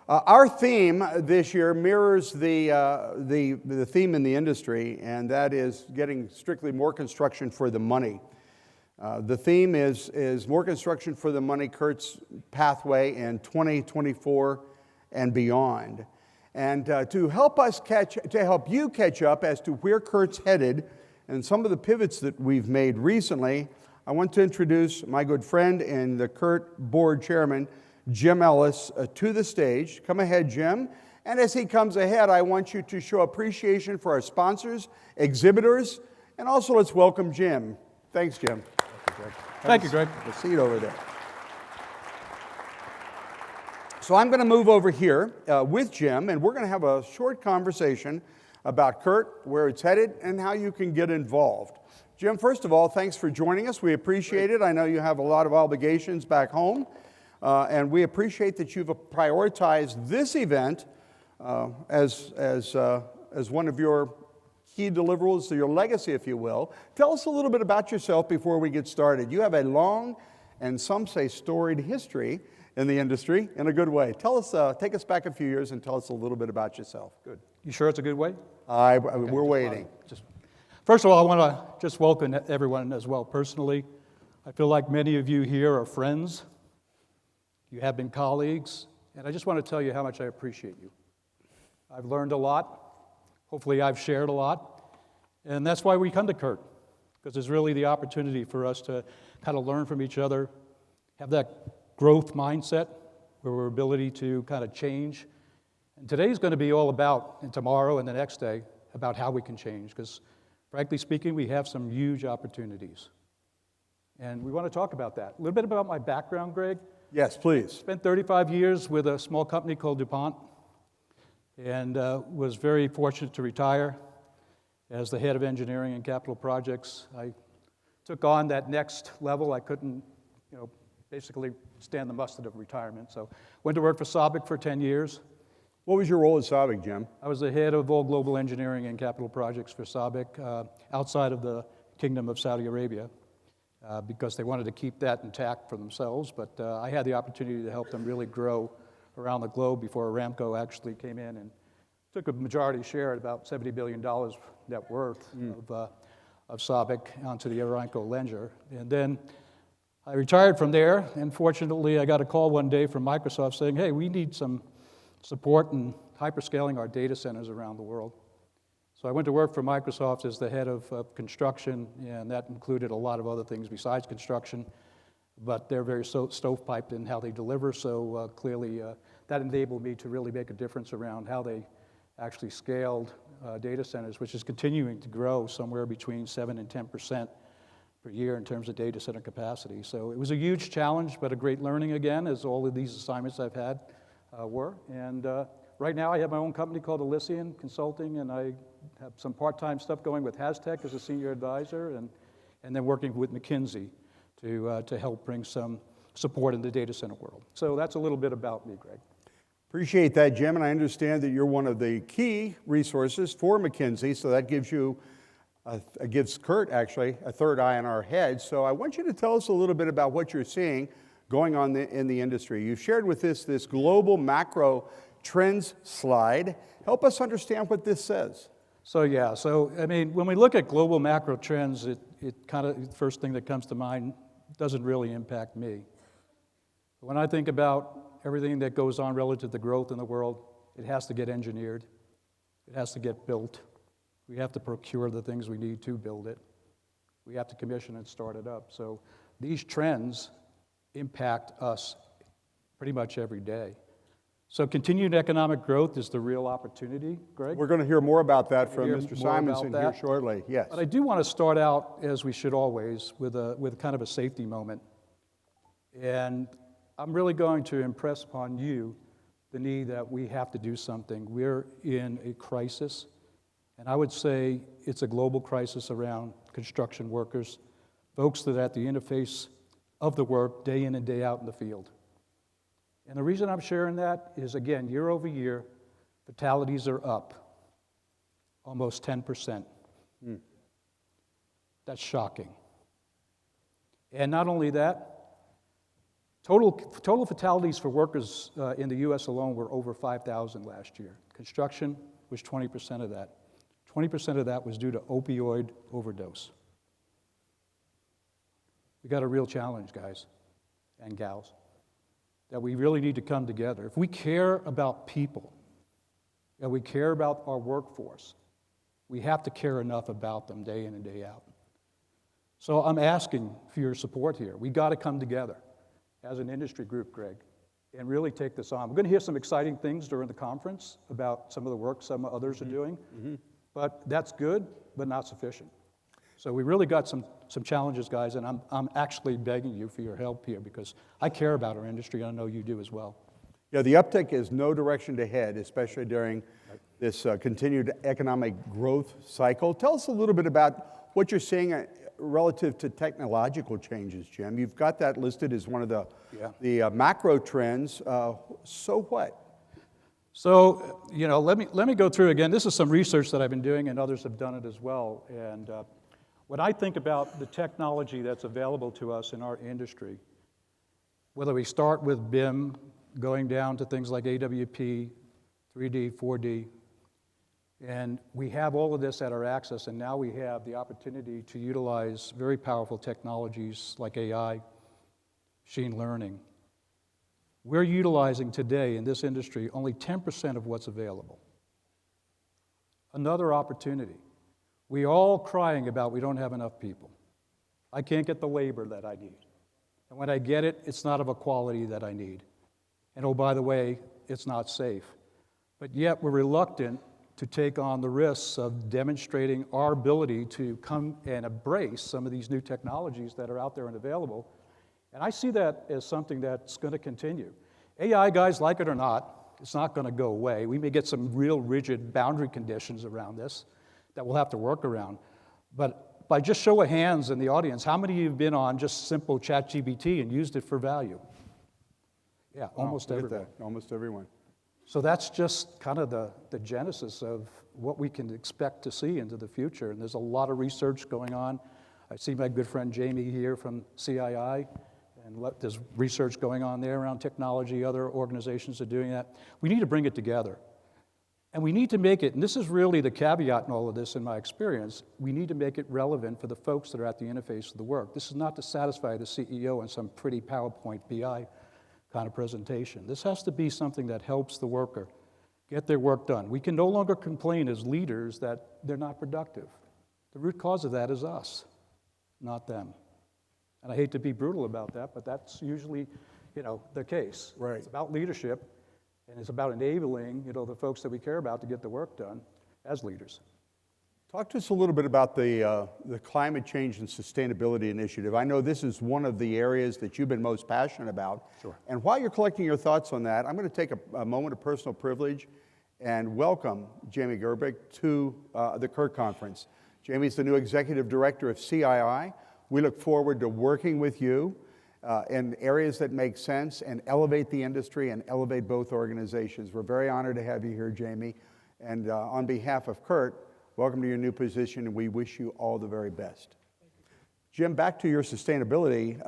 Our theme this year mirrors the theme in the industry, and that is getting strictly more construction for the money. The theme is more construction for the money, CURT's pathway in 2024 and beyond. And to help you catch up as to where CURT's headed and some of the pivots that we've made recently, I want to introduce my good friend and the CURT board chairman, Jim Ellis, to the stage. Come ahead, Jim. And as he comes ahead, I want you to show appreciation for our sponsors, exhibitors, and also let's welcome Jim. Thanks, Jim. Thank you, Greg. The seat over there. So I'm going to move over here with Jim, and we're going to have a short conversation about CURT, where it's headed, and how you can get involved. Jim, first of all, thanks for joining us. We appreciate it. I know you have a lot of obligations back home. And we appreciate that you've prioritized this event as one of your key deliverables to your legacy, if you will. Tell us a little bit about yourself before we get started. You have a long, and some say storied history in the industry in a good way. Tell us, take us back a few years and tell us a little bit about yourself. Good. You sure it's a good way? We're waiting. First of all, I want to just welcome everyone as well personally. I feel like many of you here are friends. You have been colleagues, and I just want to tell you how much I appreciate you. I've learned a lot. Hopefully, I've shared a lot, and that's why we come to CURT, because it's really the opportunity for us to kind of learn from each other, have that growth mindset, where we're ability to kind of change. And today's going to be all about, and tomorrow and the next day, about how we can change, because frankly speaking, we have some huge opportunities. And we want to talk about that. A little bit about my background, Greg. Yes, please. Spent 35 years with a small company called DuPont, and was very fortunate to retire as the head of engineering and capital projects. I took on that next level. I couldn't, basically stand the mustard of retirement. So went to work for SABIC for 10 years. What was your role at SABIC, Jim? I was the head of all global engineering and capital projects for SABIC outside of the Kingdom of Saudi Arabia. Because they wanted to keep that intact for themselves, but I had the opportunity to help them really grow around the globe before Aramco actually came in and took a majority share at about $70 billion net worth of SABIC onto the Aramco ledger. And then I retired from there, and fortunately I got a call one day from Microsoft saying, hey, we need some support in hyperscaling our data centers around the world. So I went to work for Microsoft as the head of construction, and that included a lot of other things besides construction, but they're very stovepiped in how they deliver, so clearly that enabled me to really make a difference around how they actually scaled data centers, which is continuing to grow somewhere between 7 and 10% per year in terms of data center capacity. So it was a huge challenge, but a great learning again, as all of these assignments I've had were. And right now I have my own company called Ellis Consulting, and I have some part-time stuff going with Hastech as a senior advisor, and then working with McKinsey to help bring some support in the data center world. So that's a little bit about me, Greg. Appreciate that, Jim, and I understand that you're one of the key resources for McKinsey, so that gives gives CURT actually a third eye on our head. So I want you to tell us a little bit about what you're seeing going on in the industry. You've shared with us this global macro trends slide. Help us understand what this says. So when we look at global macro trends, it kind of, the first thing that comes to mind doesn't really impact me. When I think about everything that goes on relative to growth in the world, it has to get engineered. It has to get built. We have to procure the things we need to build it. We have to commission and start it up. So these trends impact us pretty much every day. So continued economic growth is the real opportunity, Greg. We're going to hear more about that from Mr. Simonson here shortly. Yes. But I do want to start out, as we should always, with kind of a safety moment. And I'm really going to impress upon you the need that we have to do something. We're in a crisis, and I would say it's a global crisis around construction workers, folks that are at the interface of the work day in and day out in the field. And the reason I'm sharing that is, again, year over year, fatalities are up almost 10%. That's shocking. And not only that, Total fatalities for workers in the U.S. alone were over 5,000 last year. Construction was 20% of that. 20% of that was due to opioid overdose. We got a real challenge, guys and gals, that we really need to come together. If we care about people, and we care about our workforce, we have to care enough about them day in and day out. So I'm asking for your support here. We got to come together as an industry group, Greg, and really take this on. We're going to hear some exciting things during the conference about some of the work some others are doing, but that's good, but not sufficient. So we really got some challenges, guys, and I'm actually begging you for your help here because I care about our industry, and I know you do as well. Yeah, the uptick is no direction to head, especially during this continued economic growth cycle. Tell us a little bit about what you're seeing relative to technological changes, Jim. You've got that listed as one of the macro trends. So what? So, let me go through again. This is some research that I've been doing, and others have done it as well. And when I think about the technology that's available to us in our industry, whether we start with BIM, going down to things like AWP, 3D, 4D, and we have all of this at our access, and now we have the opportunity to utilize very powerful technologies like AI, machine learning. We're utilizing today in this industry only 10% of what's available. Another opportunity. We're all crying about we don't have enough people. I can't get the labor that I need. And when I get it, it's not of a quality that I need. And oh, by the way, it's not safe. But yet we're reluctant to take on the risks of demonstrating our ability to come and embrace some of these new technologies that are out there and available. And I see that as something that's going to continue. AI, guys, like it or not, it's not going to go away. We may get some real rigid boundary conditions around this that we'll have to work around. But by just show of hands in the audience, how many of you have been on just simple ChatGPT and used it for value? Yeah, almost everyone. Almost everyone. So that's just kind of the genesis of what we can expect to see into the future. And there's a lot of research going on. I see my good friend Jamie here from CII, and there's research going on there around technology. Other organizations are doing that. We need to bring it together. And we need to make it, and this is really the caveat in all of this in my experience, we need to make it relevant for the folks that are at the interface of the work. This is not to satisfy the CEO in some pretty PowerPoint BI kind of presentation. This has to be something that helps the worker get their work done. We can no longer complain as leaders that they're not productive. The root cause of that is us, not them. And I hate to be brutal about that, but that's usually, the case. Right. It's about leadership, and it's about enabling, the folks that we care about to get the work done as leaders. Talk to us a little bit about the climate change and sustainability initiative. I know this is one of the areas that you've been most passionate about. Sure. And while you're collecting your thoughts on that, I'm going to take a moment of personal privilege and welcome Jamie Gerbic to the CURT conference. Jamie's the new executive director of CII. We look forward to working with you in areas that make sense and elevate the industry and elevate both organizations. We're very honored to have you here, Jamie. And on behalf of CURT, welcome to your new position, and we wish you all the very best. Jim, back to your sustainability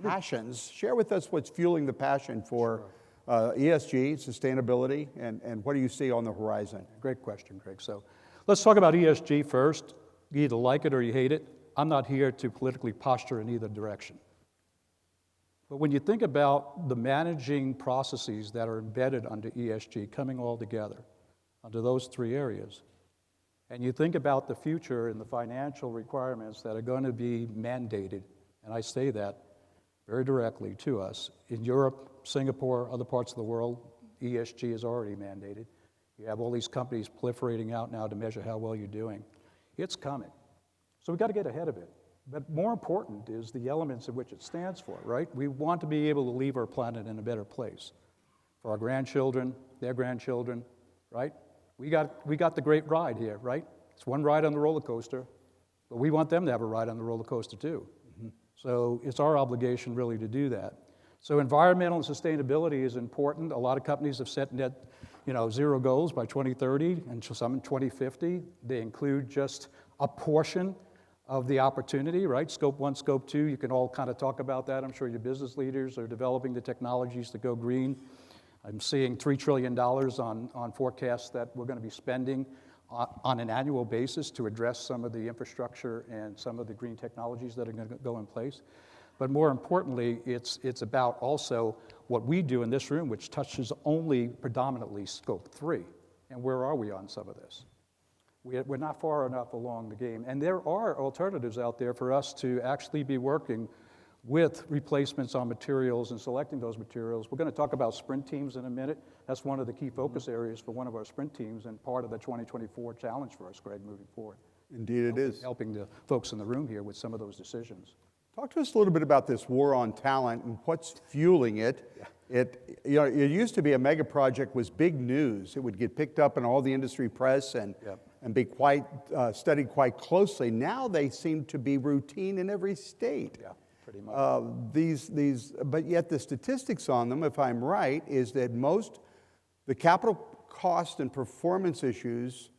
passions. Share with us what's fueling the passion for ESG, sustainability, and what do you see on the horizon? Great question, Greg. So let's talk about ESG first. You either like it or you hate it. I'm not here to politically posture in either direction. But when you think about the managing processes that are embedded under ESG coming all together under those three areas, and you think about the future and the financial requirements that are going to be mandated, and I say that very directly to us. In Europe, Singapore, other parts of the world, ESG is already mandated. You have all these companies proliferating out now to measure how well you're doing. It's coming. So we've got to get ahead of it. But more important is the elements in which it stands for, right? We want to be able to leave our planet in a better place for our grandchildren, their grandchildren, right? We got the great ride here, right? It's one ride on the roller coaster, but we want them to have a ride on the roller coaster too. Mm-hmm. So it's our obligation really to do that. So environmental and sustainability is important. A lot of companies have set net, zero goals by 2030 and some in 2050. They include just a portion of the opportunity, right? Scope 1, Scope 2, you can all kind of talk about that. I'm sure your business leaders are developing the technologies to go green. I'm seeing $3 trillion on forecasts that we're going to be spending on an annual basis to address some of the infrastructure and some of the green technologies that are going to go in place. But more importantly, it's about also what we do in this room, which touches only predominantly Scope 3. And where are we on some of this? We're not far enough along the game. And there are alternatives out there for us to actually be working with replacements on materials and selecting those materials. We're going to talk about sprint teams in a minute. That's one of the key focus areas for one of our sprint teams and part of the 2024 challenge for us, Greg, moving forward. Indeed it is. Helping the folks in the room here with some of those decisions. Talk to us a little bit about this war on talent and what's fueling it. Yeah. It used to be a mega project was big news. It would get picked up in all the industry press and be quite studied quite closely. Now they seem to be routine in every state. Yeah, pretty much. But yet the statistics on them, if I'm right, is that the capital cost and performance issues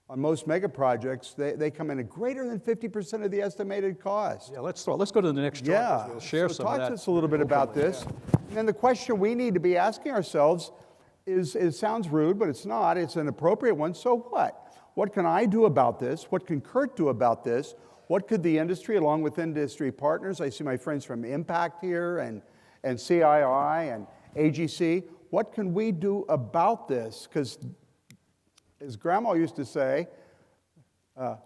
on most mega projects, they come in at greater than 50% of the estimated cost. Yeah, let's go to the next chart. Yeah, We'll share so some talk of that. to us a little bit about this. And then the question we need to be asking ourselves is, it sounds rude, but it's not. It's an appropriate one. So what? What can I do about this? What can CURT do about this? What could the industry, along with industry partners, I see my friends from Impact here and CII and AGC, what can we do about this? Because as Grandma used to say,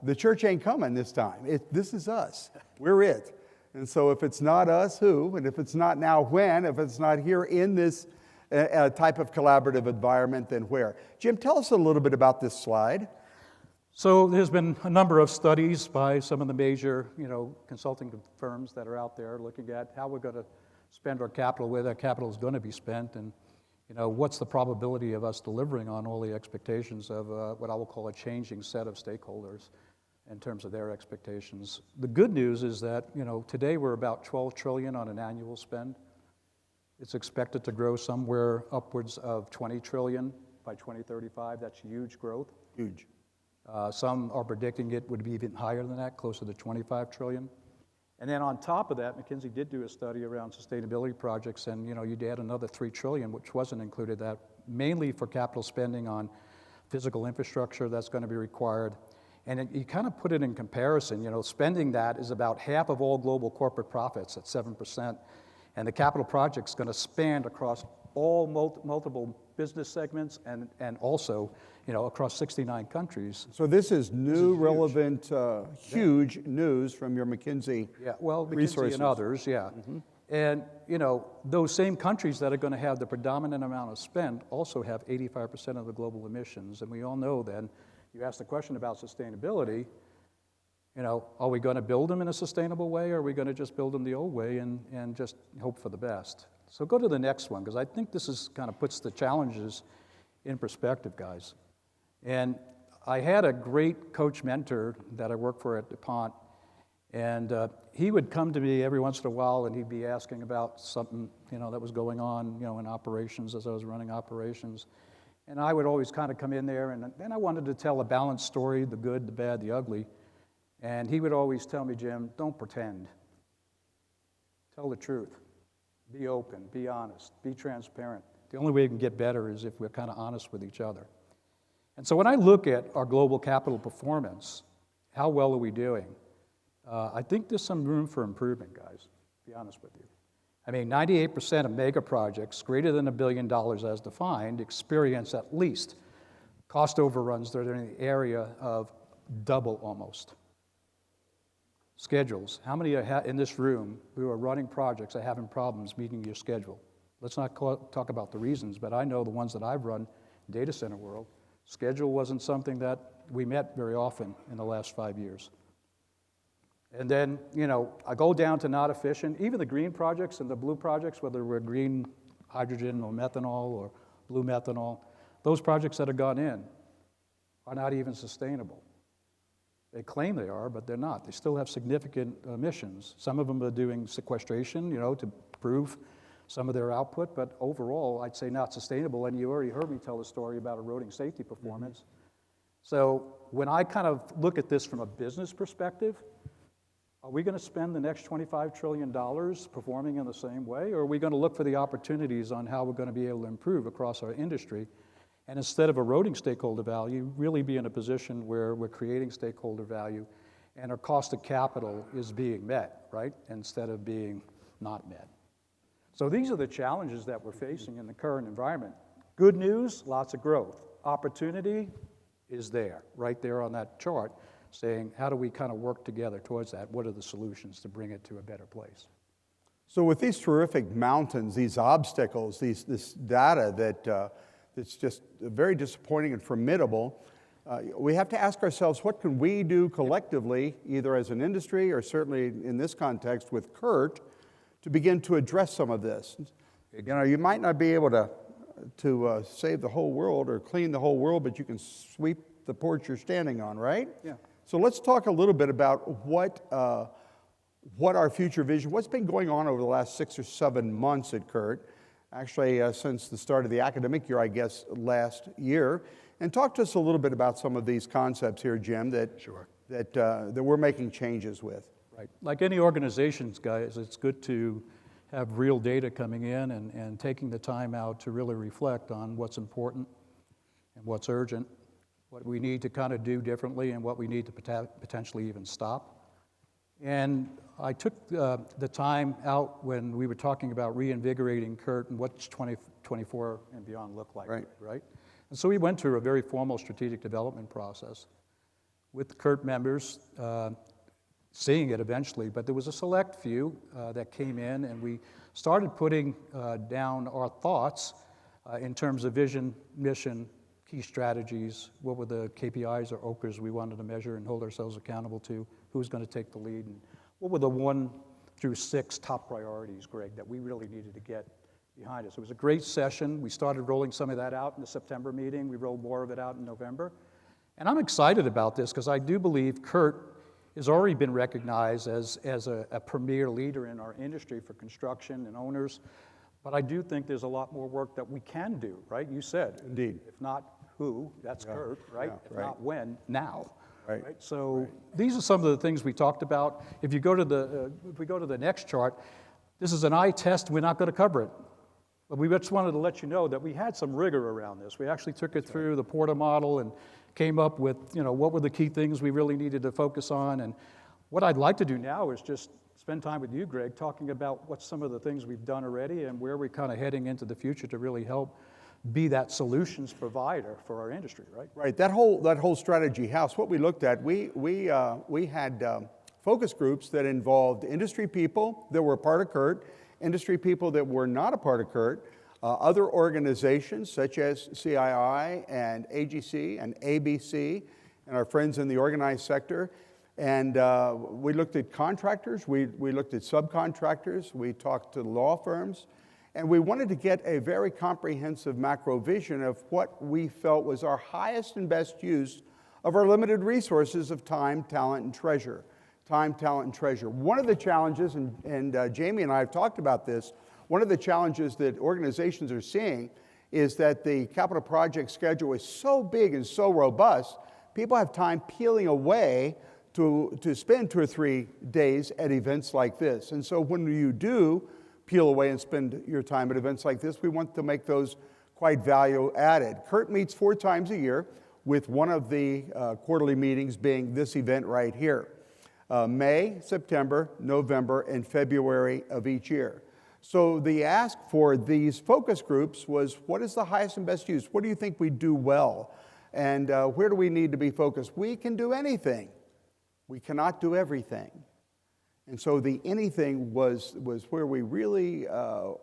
the church ain't coming this time. This is us. We're it. And so if it's not us, who? And if it's not now, when? If it's not here in this type of collaborative environment, then where? Jim, tell us a little bit about this slide. So there's been a number of studies by some of the major, consulting firms that are out there looking at how we're going to spend our capital, where that capital is going to be spent, and what's the probability of us delivering on all the expectations of what I will call a changing set of stakeholders in terms of their expectations. The good news is that, today we're about $12 trillion on an annual spend. It's expected to grow somewhere upwards of $20 trillion by 2035. That's huge growth. Huge. Some are predicting it would be even higher than that, closer to $25 trillion. And then on top of that, McKinsey did do a study around sustainability projects, and you'd add another $3 trillion, which wasn't included, that mainly for capital spending on physical infrastructure that's going to be required. And you kind of put it in comparison, spending that is about half of all global corporate profits at 7%, and the capital project's going to span across all multiple business segments and also, across 69 countries. So this is new, relevant, huge news from your McKinsey McKinsey and others, Mm-hmm. And, those same countries that are going to have the predominant amount of spend also have 85% of the global emissions. And we all know then, you asked the question about sustainability, are we going to build them in a sustainable way, or are we going to just build them the old way and just hope for the best? So go to the next one, because I think this is kind of puts the challenges in perspective, guys. And I had a great coach mentor that I worked for at DuPont, and he would come to me every once in a while, and he'd be asking about something, that was going on, in operations as I was running operations. And I would always kind of come in there, and then I wanted to tell a balanced story, the good, the bad, the ugly. And he would always tell me, Jim, don't pretend. Tell the truth. Be open, be honest, be transparent. The only way we can get better is if we're kind of honest with each other. And so when I look at our global capital performance, how well are we doing? I think there's some room for improvement, guys, to be honest with you. I mean, 98% of mega projects greater than $1 billion as defined experience at least cost overruns that are in the area of double almost. Schedules. How many in this room who are running projects are having problems meeting your schedule? Let's not talk about the reasons, but I know the ones that I've run, data center world, schedule wasn't something that we met very often in the last 5 years. And then, I go down to not efficient. Even the green projects and the blue projects, whether we're green hydrogen or methanol or blue methanol, those projects that have gone in are not even sustainable. They claim they are, but they're not. They still have significant emissions. Some of them are doing sequestration, to prove some of their output, but overall, I'd say not sustainable. And you already heard me tell a story about eroding safety performance. Mm-hmm. So when I kind of look at this from a business perspective, Are we going to spend the next $25 trillion performing in the same way, or are we going to look for the opportunities on how we're going to be able to improve across our industry? And instead of eroding stakeholder value, really be in a position where we're creating stakeholder value and our cost of capital is being met, right, instead of being not met. So these are the challenges that we're facing in the current environment. Good news, lots of growth. Opportunity is there, right there on that chart, saying how do we kind of work together towards that? What are the solutions to bring it to a better place? So with these terrific mountains, these obstacles, this data that's just very disappointing and formidable, we have to ask ourselves, what can we do collectively, either as an industry or certainly in this context with CURT, to begin to address some of this? You know, you might not be able to save the whole world or clean the whole world, but you can sweep the porch you're standing on, right? Yeah. So let's talk a little bit about what our future vision, what's been going on over the last 6 or 7 months at CURT, actually since the start of the academic year, I guess, last year. And talk to us a little bit about some of these concepts here, Jim, that we're making changes with. Right. Like any organizations, guys, it's good to have real data coming in and taking the time out to really reflect on what's important and what's urgent, what we need to kind of do differently and what we need to potentially even stop. And I took the time out when we were talking about reinvigorating CURT and what's 2024 and beyond look like, right? And so we went through a very formal strategic development process with the CURT members, seeing it eventually, but there was a select few that came in, and we started putting down our thoughts in terms of vision, mission, key strategies, what were the KPIs or OKRs we wanted to measure and hold ourselves accountable to, who's going to take the lead, and what were the 1 through 6 top priorities, Greg, that we really needed to get behind us. It was a great session. We started rolling some of that out in the September meeting. We rolled more of it out in November. And I'm excited about this because I do believe CURT has already been recognized as a premier leader in our industry for construction and owners. But I do think there's a lot more work that we can do, right? You said. Indeed. If not who, that's CURT, right? Yeah, if not when, now. Right. So these are some of the things we talked about. If you go to if we go to the next chart, this is an eye test. We're not going to cover it. But we just wanted to let you know that we had some rigor around this. We actually took it through the Porta model and came up with, what were the key things we really needed to focus on. And what I'd like to do now is just spend time with you, Greg, talking about what's some of the things we've done already and where we're kind of heading into the future to really help be that solutions provider for our industry, right? Right. That whole strategy house. What we looked at, we had focus groups that involved industry people that were part of CURT, industry people that were not a part of CURT, other organizations such as CII and AGC and ABC, and our friends in the organized sector. And we looked at contractors, we looked at subcontractors, we talked to law firms, and we wanted to get a very comprehensive macro vision of what we felt was our highest and best use of our limited resources of time, talent, and treasure. Time, talent, and treasure. One of the challenges, and Jamie and I have talked about this, one of the challenges that organizations are seeing is that the capital project schedule is so big and so robust, people have time peeling away to spend 2 or 3 days at events like this. And so when you do peel away and spend your time at events like this, we want to make those quite value added. CURT meets 4 times a year, with one of the quarterly meetings being this event right here. May, September, November, and February of each year. So the ask for these focus groups was, what is the highest and best use? What do you think we do well? And where do we need to be focused? We can do anything. We cannot do everything. And so the anything was where we really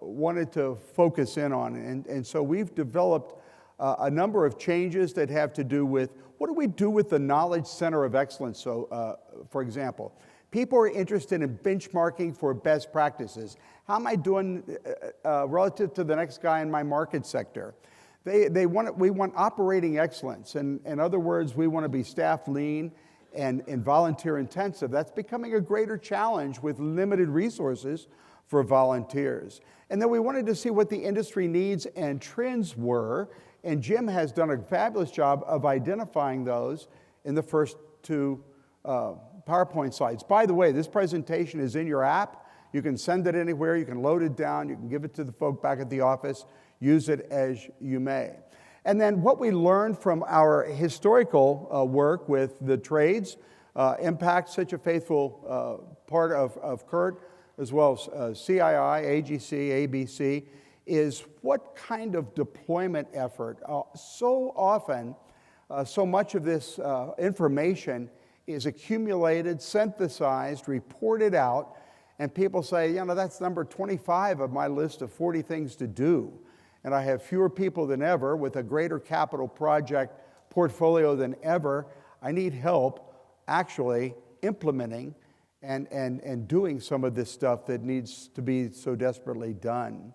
wanted to focus in on. And so we've developed a number of changes that have to do with, what do we do with the Knowledge Center of Excellence? So, for example, people are interested in benchmarking for best practices. How am I doing relative to the next guy in my market sector? We want operating excellence. In other words, we want to be staff lean and volunteer intensive. That's becoming a greater challenge with limited resources for volunteers. And then we wanted to see what the industry needs and trends were, and Jim has done a fabulous job of identifying those in the first 2 PowerPoint slides. By the way, this presentation is in your app. You can send it anywhere. You can load it down. You can give it to the folk back at the office. Use it as you may. And then what we learned from our historical work with the trades, Impact, such a faithful part of CURT, as well as CII, AGC, ABC, is what kind of deployment effort. So often, so much of this information is accumulated, synthesized, reported out, and people say, you know, that's number 25 of my list of 40 things to do. And I have fewer people than ever with a greater capital project portfolio than ever. I need help actually implementing and doing some of this stuff that needs to be so desperately done.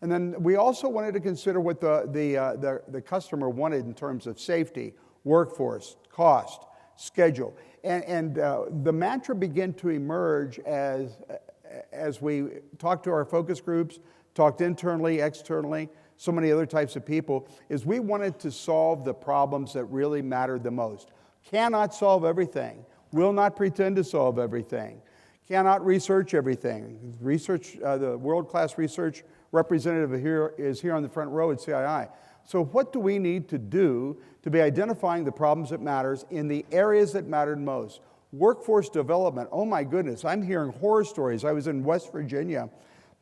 And then we also wanted to consider what the customer wanted in terms of safety, workforce, cost, schedule. And the mantra began to emerge as we talked to our focus groups, talked internally, externally, so many other types of people, is we wanted to solve the problems that really mattered the most. Cannot solve everything. Will not pretend to solve everything. Cannot research everything. Research, the world-class research representative is here on the front row at CII. So what do we need to do to be identifying the problems that matters in the areas that mattered most? Workforce development, oh my goodness, I'm hearing horror stories. I was in West Virginia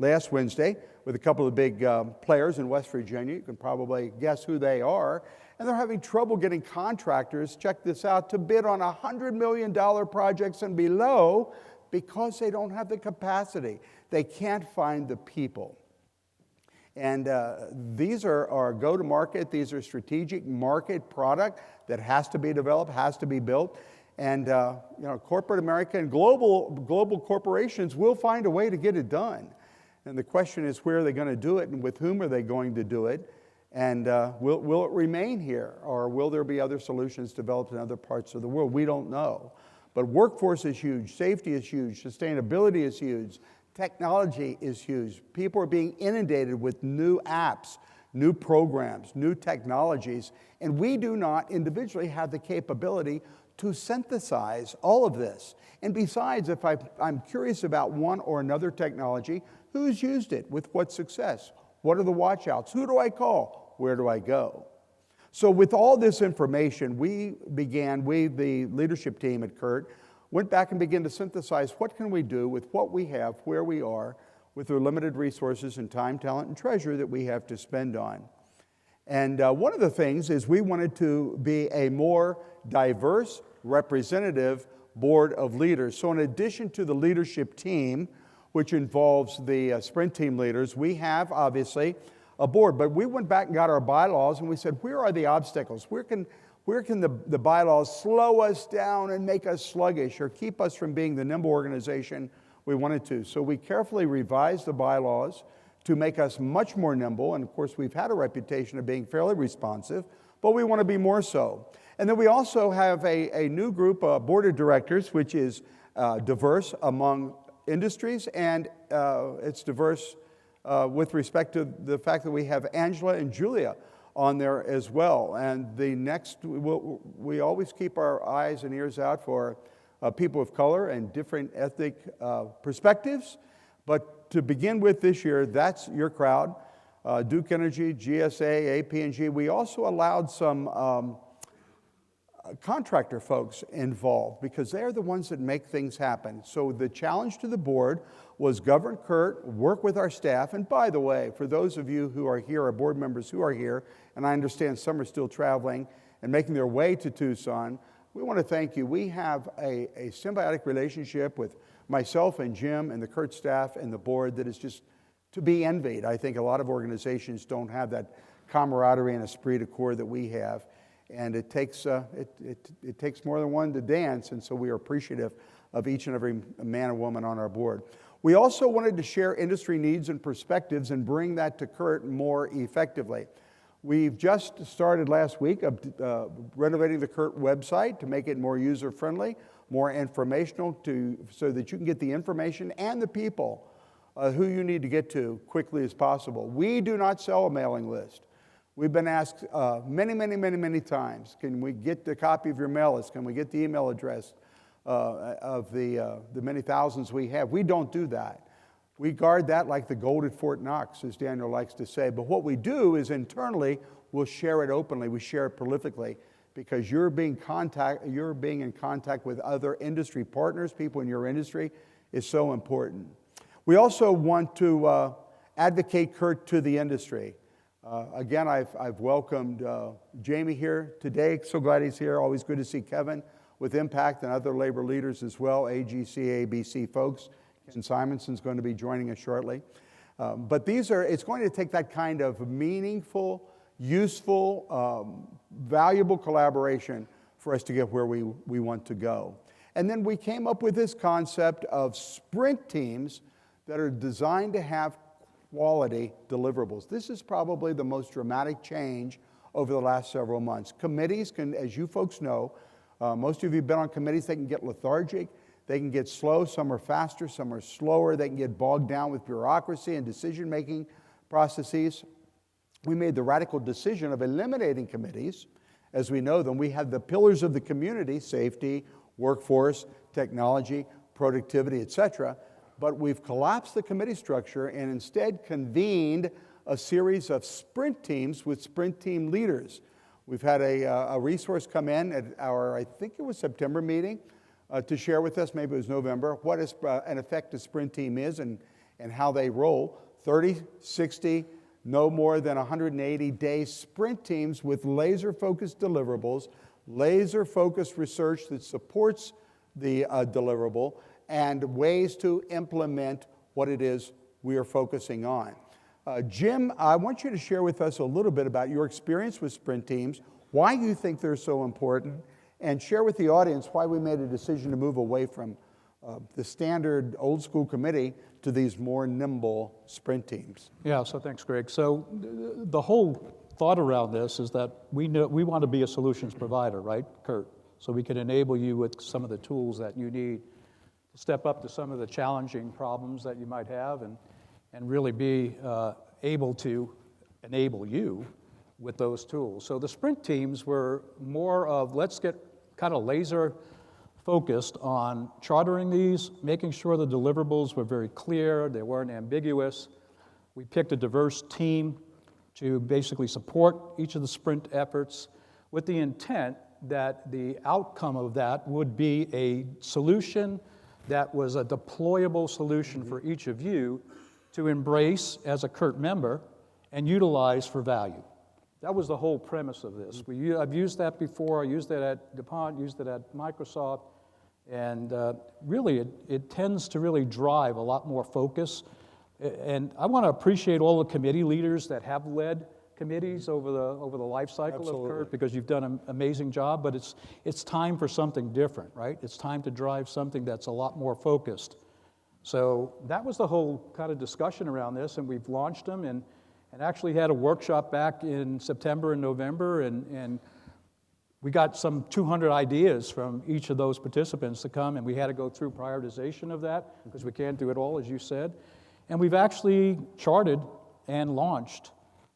last Wednesday with a couple of big players in West Virginia. You can probably guess who they are. And they're having trouble getting contractors, check this out, to bid on $100 million projects and below because they don't have the capacity. They can't find the people. And these are our go-to-market. These are strategic market product that has to be developed, has to be built. And corporate America and global corporations will find a way to get it done. And the question is, where are they going to do it, and with whom are they going to do it? And will it remain here, or will there be other solutions developed in other parts of the world? We don't know. But workforce is huge, safety is huge, sustainability is huge, technology is huge. People are being inundated with new apps, new programs, new technologies, and we do not individually have the capability to synthesize all of this. And besides, if I'm curious about one or another technology, who's used it? With what success? What are the watch-outs? Who do I call? Where do I go? So with all this information, we, the leadership team at CURT, went back and began to synthesize what can we do with what we have, where we are, with the limited resources and time, talent, and treasure that we have to spend on. And one of the things is we wanted to be a more diverse, representative board of leaders. So in addition to the leadership team, which involves the sprint team leaders, we have, obviously, a board. But we went back and got our bylaws, and we said, where are the obstacles? Where can the bylaws slow us down and make us sluggish or keep us from being the nimble organization we wanted to? So we carefully revised the bylaws to make us much more nimble. And of course, we've had a reputation of being fairly responsive, but we want to be more so. And then we also have a new group, a board of directors, which is diverse among industries, and it's diverse with respect to the fact that we have Angela and Julia on there as well. And the next, we always keep our eyes and ears out for people of color and different ethnic perspectives. But to begin with this year, that's your crowd. Duke Energy, GSA, AP&G. We also allowed some contractor folks involved because they're the ones that make things happen. So the challenge to the board was govern CURT, work with our staff. And by the way, for those of you who are here, our board members who are here, and I understand some are still traveling and making their way to Tucson, we want to thank you. We have a symbiotic relationship with myself and Jim and the CURT staff and the board that is just to be envied. I think a lot of organizations don't have that camaraderie and esprit de corps that we have. And it takes more than one to dance, and so we are appreciative of each and every man and woman on our board. We also wanted to share industry needs and perspectives and bring that to CURT more effectively. We've just started last week renovating the CURT website to make it more user-friendly, more informational, so that you can get the information and the people who you need to get to quickly as possible. We do not sell a mailing list. We've been asked many times, can we get the copy of your mail list? Can we get the email address? of the many thousands we have. We don't do that. We guard that like the gold at Fort Knox, as Daniel likes to say. But what we do is internally, we'll share it openly. We share it prolifically because you're being in contact with other industry partners, people in your industry, is so important. We also want to advocate CURT to the industry. Again, I've welcomed Jamie here today. So glad he's here. Always good to see Kevin with Impact and other labor leaders as well, AGC, ABC folks. Ken Simonson's going to be joining us shortly. But it's going to take that kind of meaningful, useful, valuable collaboration for us to get where we want to go. And then we came up with this concept of sprint teams that are designed to have quality deliverables. This is probably the most dramatic change over the last several months. Committees can, as you folks know, most of you have been on committees, they can get lethargic, they can get slow, some are faster, some are slower, they can get bogged down with bureaucracy and decision-making processes. We made the radical decision of eliminating committees as we know them. We have the pillars of the community, safety, workforce, technology, productivity, etc. But we've collapsed the committee structure and instead convened a series of sprint teams with sprint team leaders. We've had a resource come in at our, I think it was September meeting, to share with us, maybe it was November, what an effective sprint team is and how they roll. 30, 60, no more than 180-day sprint teams with laser-focused deliverables, laser-focused research that supports the deliverable, and ways to implement what it is we are focusing on. Jim, I want you to share with us a little bit about your experience with sprint teams, why you think they're so important, and share with the audience why we made a decision to move away from the standard old school committee to these more nimble sprint teams. Yeah, so thanks, Greg. So the whole thought around this is that we want to be a solutions provider, right, CURT? So we can enable you with some of the tools that you need to step up to some of the challenging problems that you might have and really be able to enable you with those tools. So the sprint teams were more of let's get kind of laser focused on chartering these, making sure the deliverables were very clear, they weren't ambiguous. We picked a diverse team to basically support each of the sprint efforts with the intent that the outcome of that would be a solution that was a deployable solution for each of you to embrace as a CURT member and utilize for value. That was the whole premise of this. I've used that before. I used that at DuPont, used it at Microsoft, and really it tends to really drive a lot more focus. And I want to appreciate all the committee leaders that have led committees over the life cycle Absolutely. of CURT because you've done an amazing job, but it's time for something different, right? It's time to drive something that's a lot more focused. So that was the whole kind of discussion around this, and we've launched them and actually had a workshop back in September and November, and we got some 200 ideas from each of those participants to come, and we had to go through prioritization of that because we can't do it all, as you said. And we've actually charted and launched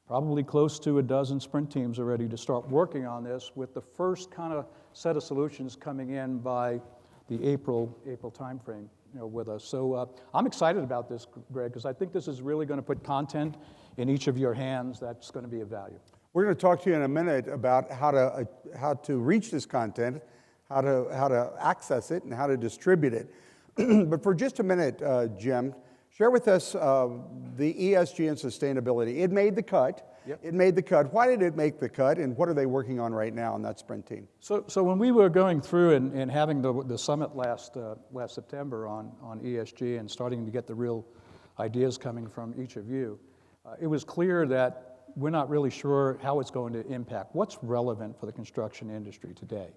probably close to a dozen sprint teams already to start working on this, with the first kind of set of solutions coming in by the April timeframe, with us. So I'm excited about this, Greg, because I think this is really going to put content in each of your hands that's going to be of value. We're going to talk to you in a minute about how to reach this content, how to access it, and how to distribute it. But for just a minute, Jim, share with us the ESG and sustainability. It made the cut. Yep. It made the cut. Why did it make the cut, and what are they working on right now in that sprint team? So when we were going through and having the summit last September on ESG and starting to get the real ideas coming from each of you, it was clear that we're not really sure how it's going to impact. What's relevant for the construction industry today?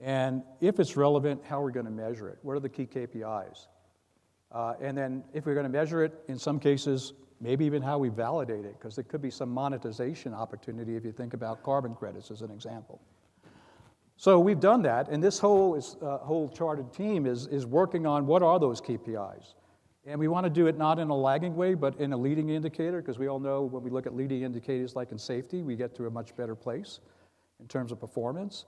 And if it's relevant, how are we going to measure it? What are the key KPIs? And then if we're going to measure it, in some cases, maybe even how we validate it, because there could be some monetization opportunity if you think about carbon credits as an example. So we've done that, and this whole chartered team is working on what are those KPIs. And we want to do it not in a lagging way, but in a leading indicator, because we all know when we look at leading indicators like in safety, we get to a much better place in terms of performance.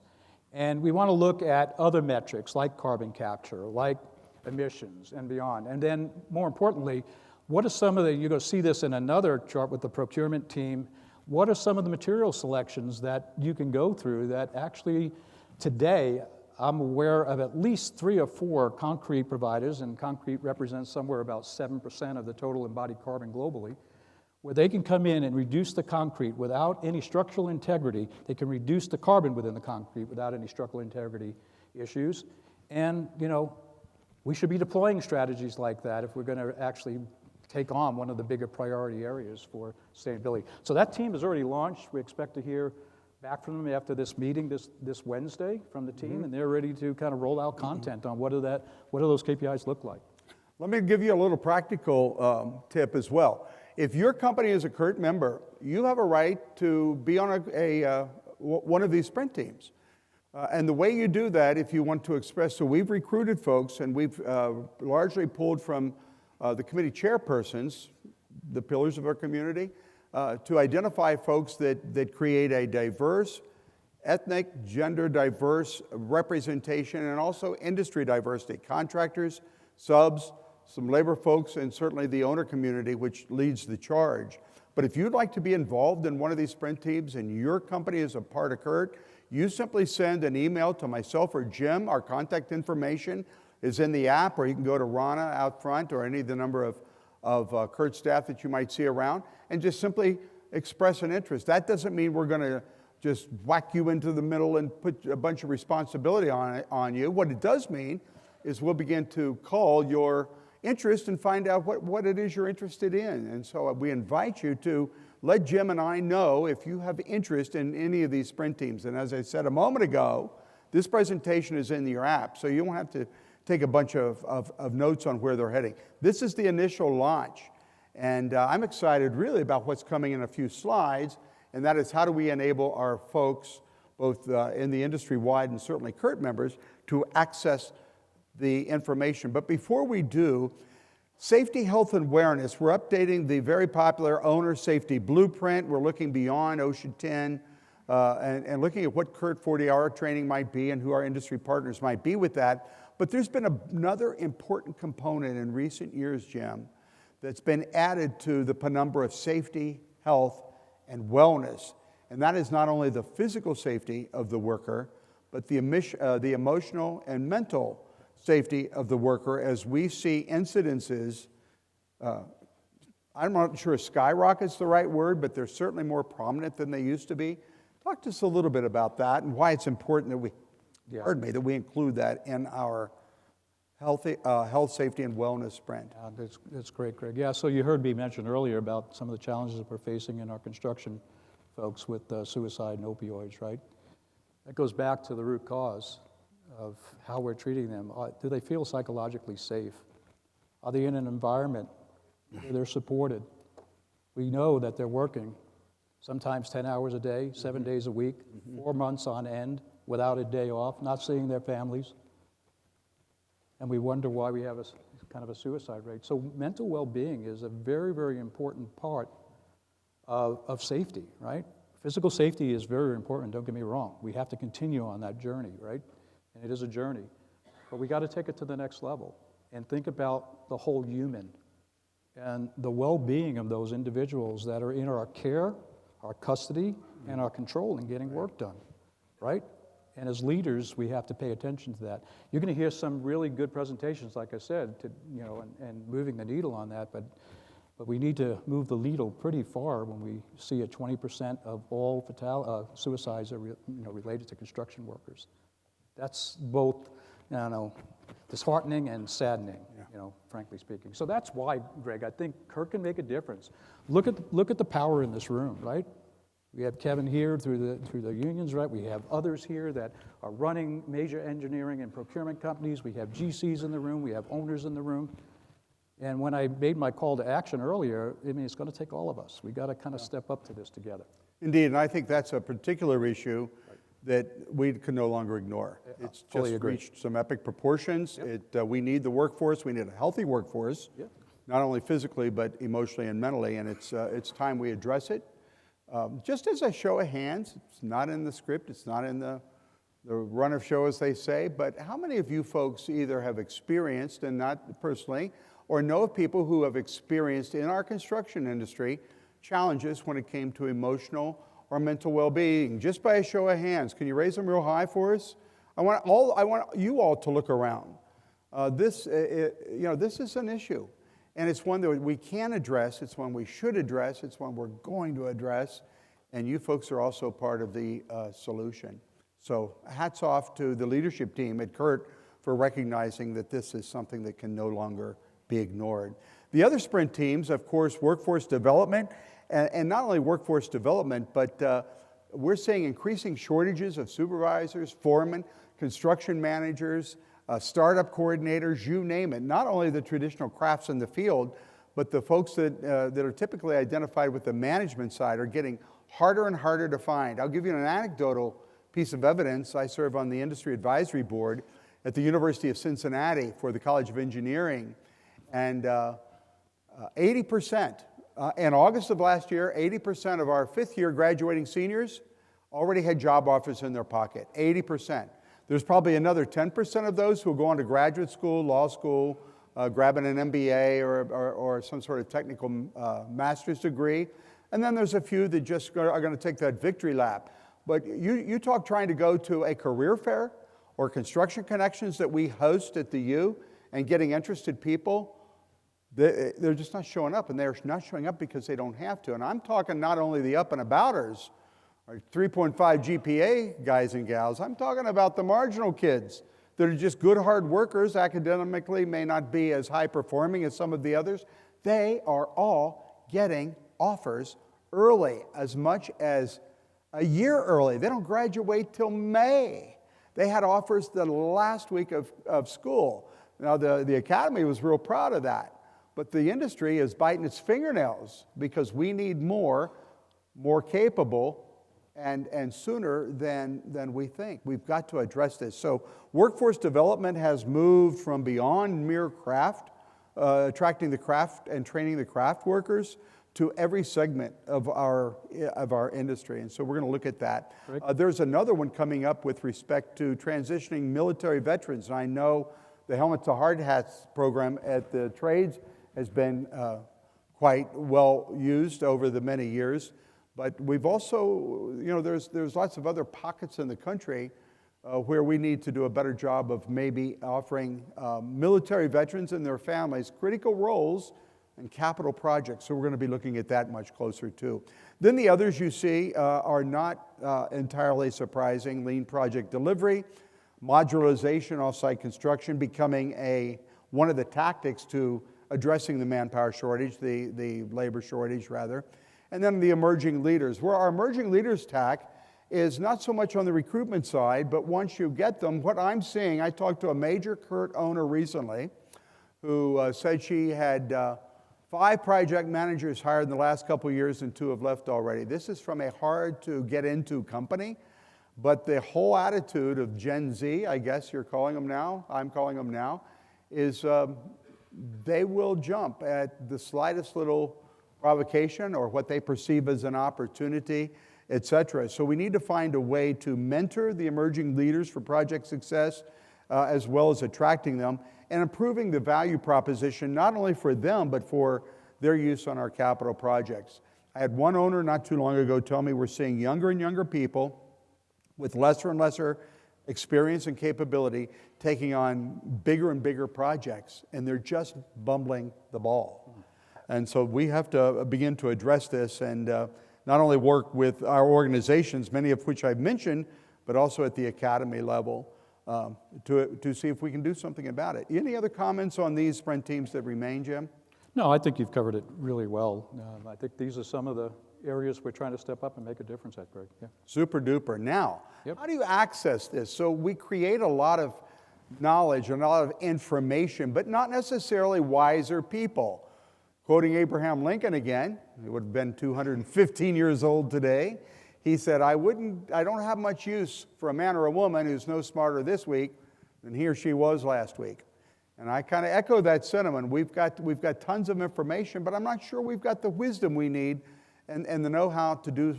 And we want to look at other metrics like carbon capture, like emissions and beyond. And then more importantly, what are some of the, you're going to see this in another chart with the procurement team, what are some of the material selections that you can go through that actually today, I'm aware of at least 3 or 4 concrete providers, and concrete represents somewhere about 7% of the total embodied carbon globally, where they can come in and reduce the concrete without any structural integrity. They can reduce the carbon within the concrete without any structural integrity issues. And, you know, we should be deploying strategies like that if we're going to actually take on one of the bigger priority areas for sustainability. So that team has already launched. We expect to hear back from them after this meeting this Wednesday from the team, and they're ready to kind of roll out content on what do those KPIs look like. Let me give you a little practical tip as well. If your company is a CURT member, you have a right to be on one of these sprint teams. And the way you do that, if you want to express, so we've recruited folks, and we've largely pulled from the committee chairpersons, the pillars of our community, to identify folks that create a diverse, ethnic, gender diverse representation, and also industry diversity, contractors, subs, some labor folks, and certainly the owner community, which leads the charge. But if you'd like to be involved in one of these sprint teams and your company is a part of CURT, you simply send an email to myself or Jim. Our contact information is in the app, or you can go to Rana out front or any of the number of CURT staff that you might see around, and just simply express an interest. That doesn't mean we're going to just whack you into the middle and put a bunch of responsibility on you. What it does mean is we'll begin to call your interest and find out what it is you're interested in. And so we invite you to let Jim and I know if you have interest in any of these sprint teams. And as I said a moment ago, this presentation is in your app, so you won't have to take a bunch of notes on where they're heading. This is the initial launch, and I'm excited really about what's coming in a few slides, and that is how do we enable our folks, both in the industry-wide and certainly CURT members, to access the information. But before we do, safety, health, and awareness, we're updating the very popular Owner Safety Blueprint. We're looking beyond Ocean 10 and looking at what CURT 40-hour training might be and who our industry partners might be with that. But there's been another important component in recent years, Jim, that's been added to the penumbra of safety, health, and wellness. And that is not only the physical safety of the worker, but the emotional and mental safety of the worker as we see incidences, I'm not sure skyrocket's the right word, but they're certainly more prominent than they used to be. Talk to us a little bit about that and why it's important that that we include that in our health, safety, and wellness sprint. That's great, Greg. Yeah, so you heard me mention earlier about some of the challenges that we're facing in our construction folks with suicide and opioids, right? That goes back to the root cause of how we're treating them. Do they feel psychologically safe? Are they in an environment where they're supported? We know that they're working sometimes 10 hours a day, 7 days a week, 4 months on end without a day off, not seeing their families. And we wonder why we have kind of a suicide rate. So mental well-being is a very, very important part of safety, right? Physical safety is very important, don't get me wrong. We have to continue on that journey, right? And it is a journey. But we got to take it to the next level and think about the whole human and the well-being of those individuals that are in our care, our custody, and our control in getting work done, right? And as leaders, we have to pay attention to that. You're going to hear some really good presentations, like I said, and moving the needle on that, but we need to move the needle pretty far when we see 20% of all suicides are related to construction workers. That's both, disheartening and saddening, frankly speaking. So that's why, Greg, I think CURT can make a difference. Look at the power in this room, right? We have Kevin here through the unions, right? We have others here that are running major engineering and procurement companies. We have GCs in the room. We have owners in the room. And when I made my call to action earlier, it's going to take all of us. We got to kind of step up to this together. Indeed, and I think that's a particular issue that we can no longer ignore. It's just reached some epic proportions. Yep. We need the workforce. We need a healthy workforce, yep, not only physically but emotionally and mentally. And it's time we address it. Just as a show of hands, it's not in the script. It's not in the the run of show, as they say, but how many of you folks either have experienced, and not personally, or know of people who have experienced in our construction industry challenges when it came to emotional or mental well-being? Just by a show of hands, can you raise them real high for us? I want you all to look around. This is an issue, and it's one that we can address. It's one we should address. It's one we're going to address, and you folks are also part of the solution. So hats off to the leadership team at CURT for recognizing that this is something that can no longer be ignored. The other sprint teams, of course, workforce development, and not only workforce development, but we're seeing increasing shortages of supervisors, foremen, construction managers, startup coordinators, you name it. Not only the traditional crafts in the field, but the folks that are typically identified with the management side are getting harder and harder to find. I'll give you an anecdotal piece of evidence. I serve on the Industry Advisory Board at the University of Cincinnati for the College of Engineering, and 80%, in August of last year, 80% of our fifth-year graduating seniors already had job offers in their pocket, 80%. There's probably another 10% of those who will go on to graduate school, law school, grabbing an MBA or some sort of technical master's degree, and then there's a few that just are going to take that victory lap. But you talk trying to go to a career fair or construction connections that we host at the U and getting interested people, they're just not showing up, and they're not showing up because they don't have to. And I'm talking not only the up and abouters, or 3.5 GPA guys and gals, I'm talking about the marginal kids that are just good hard workers, academically may not be as high performing as some of the others. They are all getting offers early, as much as a year early. They don't graduate till May. They had offers the last week of school. Now, the academy was real proud of that, but the industry is biting its fingernails because we need more capable, and sooner than we think. We've got to address this. So workforce development has moved from beyond mere craft, attracting the craft and training the craft workers, to every segment of our industry. And so we're going to look at that. There's another one coming up with respect to transitioning military veterans. And I know the Helmet to Hard Hats program at the trades has been quite well used over the many years. But we've also, there's lots of other pockets in the country where we need to do a better job of maybe offering military veterans and their families critical roles and capital projects. So we're going to be looking at that much closer too. Then the others you see are not entirely surprising. Lean project delivery, modularization, off-site construction becoming one of the tactics to addressing the manpower shortage, the labor shortage rather. And then the emerging leaders, where our emerging leaders tack is not so much on the recruitment side, but once you get them, what I'm seeing, I talked to a major CURT owner recently who said she had 5 project managers hired in the last couple of years and 2 have left already. This is from a hard to get into company, but the whole attitude of Gen Z, I guess you're calling them now, I'm calling them now, is they will jump at the slightest little provocation or what they perceive as an opportunity, etc. So we need to find a way to mentor the emerging leaders for project success, as well as attracting them and improving the value proposition, not only for them, but for their use on our capital projects. I had one owner not too long ago tell me we're seeing younger and younger people with lesser and lesser experience and capability taking on bigger and bigger projects, and they're just bumbling the ball. And so we have to begin to address this and not only work with our organizations, many of which I've mentioned, but also at the academy level to see if we can do something about it. Any other comments on these sprint teams that remain, Jim? No, I think you've covered it really well. I think these are some of the areas we're trying to step up and make a difference at, Greg. Yeah. Super duper. Now, how do you access this? So we create a lot of knowledge and a lot of information, but not necessarily wiser people. Quoting Abraham Lincoln again, he would have been 215 years old today. He said, I don't have much use for a man or a woman who's no smarter this week than he or she was last week. And I kind of echo that sentiment. We've got tons of information, but I'm not sure we've got the wisdom we need and the know-how to do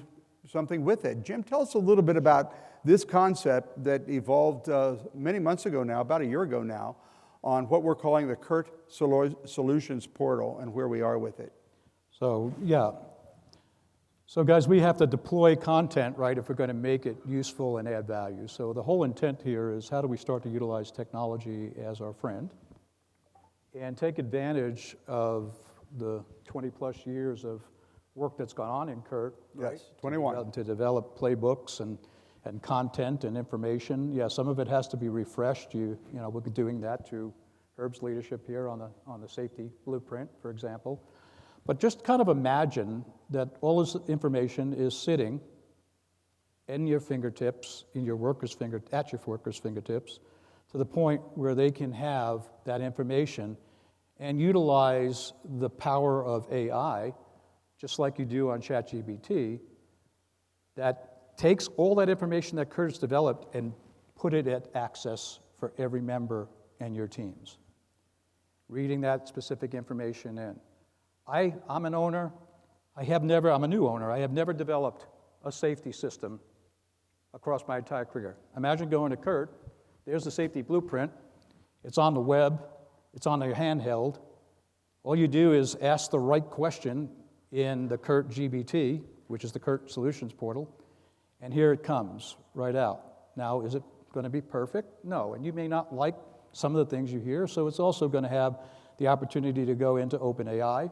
something with it. Jim, tell us a little bit about this concept that evolved many months ago now, about a year ago now, on what we're calling the CURT Solutions Portal and where we are with it. So, yeah. So guys, we have to deploy content, right, if we're going to make it useful and add value. So the whole intent here is how do we start to utilize technology as our friend and take advantage of the 20-plus years of work that's gone on in CURT, right? Yes, 21. To develop playbooks and content and information. Yeah, some of it has to be refreshed. We'll be doing that through Herb's leadership here on the safety blueprint, for example. But just kind of imagine that all this information is sitting in your fingertips, at your workers' fingertips, to the point where they can have that information and utilize the power of AI, just like you do on ChatGPT, that takes all that information that CURT's developed and put it at access for every member and your teams. Reading that specific information in. I'm an owner. I'm a new owner. I have never developed a safety system across my entire career. Imagine going to CURT. There's the safety blueprint. It's on the web. It's on your handheld. All you do is ask the right question in the CURT GBT, which is the CURT Solutions Portal, and here it comes right out. Now, is it going to be perfect? No, and you may not like some of the things you hear, so it's also going to have the opportunity to go into OpenAI,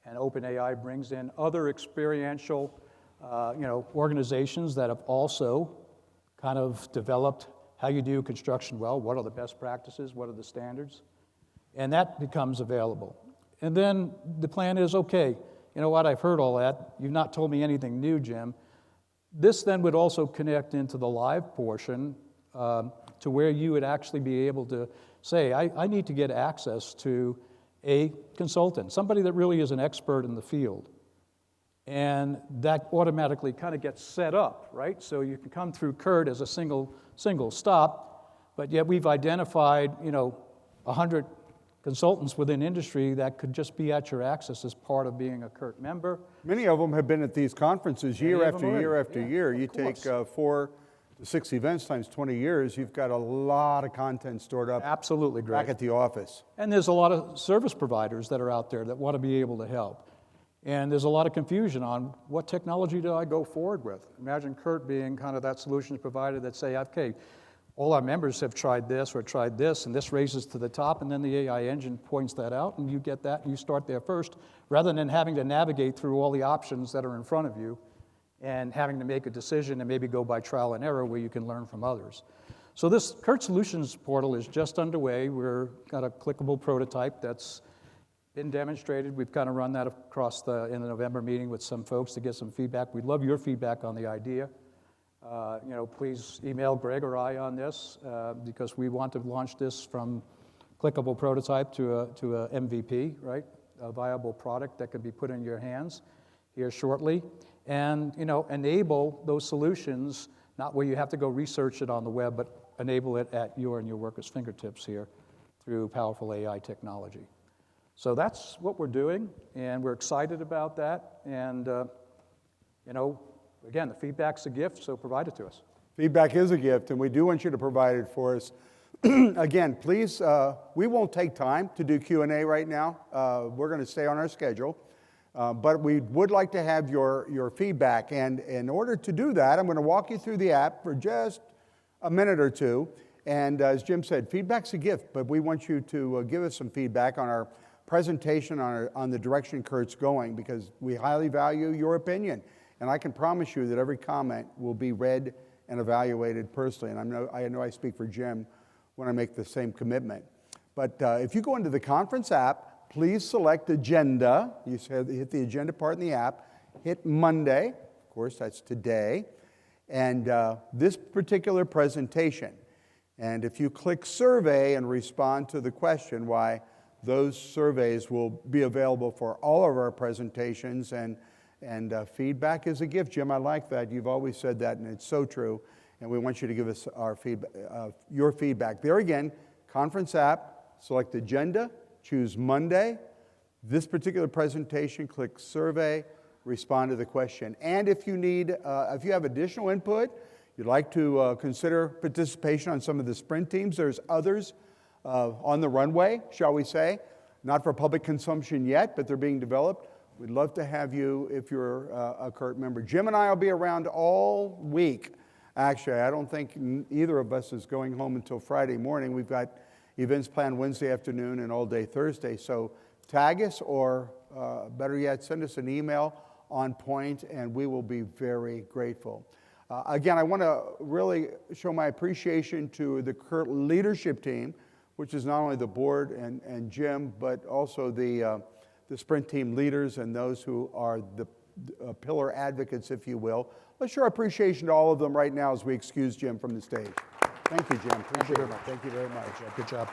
and OpenAI brings in other experiential organizations that have also kind of developed how you do construction well, what are the best practices, what are the standards, and that becomes available. And then the plan is, okay, you know what, I've heard all that. You've not told me anything new, Jim. This then would also connect into the live portion to where you would actually be able to say, I need to get access to a consultant, somebody that really is an expert in the field. And that automatically kind of gets set up, right? So you can come through CURT as a single stop, but yet we've identified, 100 consultants within industry that could just be at your access as part of being a CURT member. Many of them have been at these conferences year after year after year. You take 4 to 6 events times 20 years, you've got a lot of content stored up. Absolutely, Greg. Back at the office. And there's a lot of service providers that are out there that want to be able to help. And there's a lot of confusion on what technology do I go forward with. Imagine CURT being kind of that solutions provider that say, okay, all our members have tried this or tried this, and this raises to the top, and then the AI engine points that out, and you get that, and you start there first, rather than having to navigate through all the options that are in front of you and having to make a decision and maybe go by trial and error where you can learn from others. So this CURT Solutions Portal is just underway. We've got a clickable prototype that's been demonstrated. We've kind of run that across in the November meeting with some folks to get some feedback. We'd love your feedback on the idea. Please email Greg or I on this because we want to launch this from clickable prototype to a MVP, right? A viable product that could be put in your hands here shortly, and enable those solutions, not where you have to go research it on the web, but enable it at your and your workers' fingertips here through powerful AI technology. So that's what we're doing, and we're excited about that. And again, the feedback's a gift, so provide it to us. Feedback is a gift, and we do want you to provide it for us. Again, please, we won't take time to do Q&A right now. We're going to stay on our schedule. But we would like to have your feedback. And in order to do that, I'm going to walk you through the app for just a minute or two. And as Jim said, feedback's a gift, but we want you to give us some feedback on our presentation, on the direction CURT's going, because we highly value your opinion. And I can promise you that every comment will be read and evaluated personally. And I know I speak for Jim when I make the same commitment. But if you go into the conference app, please select Agenda. You hit the Agenda part in the app. Hit Monday. Of course, that's today. And this particular presentation. And if you click Survey and respond to the question, why, those surveys will be available for all of our presentations. And feedback is a gift. Jim, I like that. You've always said that, and it's so true. And we want you to give us your feedback. There again, conference app, select Agenda, choose Monday. This particular presentation, click Survey, respond to the question. And if you need, if you have additional input, you'd like to consider participation on some of the sprint teams, there's others on the runway, shall we say, not for public consumption yet, but they're being developed. We'd love to have you if you're a CURT member. Jim and I will be around all week. Actually, I don't think either of us is going home until Friday morning. We've got events planned Wednesday afternoon and all day Thursday. So tag us, or better yet, send us an email on point, and we will be very grateful. Again, I want to really show my appreciation to the CURT leadership team, which is not only the board and Jim, but also the sprint team leaders and those who are the pillar advocates, if you will. Let's show our appreciation to all of them right now as we excuse Jim from the stage. Thank you, Jim. Appreciate it. Thank you very much. Good job.